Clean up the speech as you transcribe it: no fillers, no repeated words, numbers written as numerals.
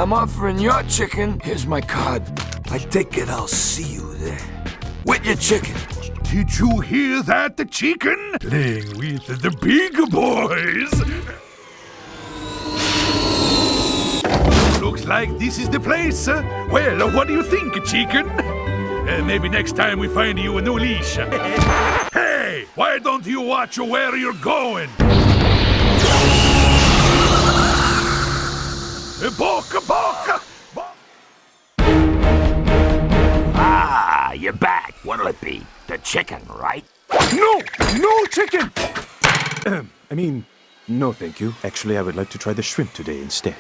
I'm offering your chicken. Here's my card. I take it I'll see you there. With your chicken. Did you hear that, the chicken? Playing with the big boys. Looks like this is the place. Well, what do you think, chicken? Maybe next time we find you a new leash. Hey, why don't you watch where you're going? Boca, boca! Ah, you're back. What'll it be? The chicken, right? No! No chicken! I mean, no thank you. Actually, I would like to try the shrimp today instead.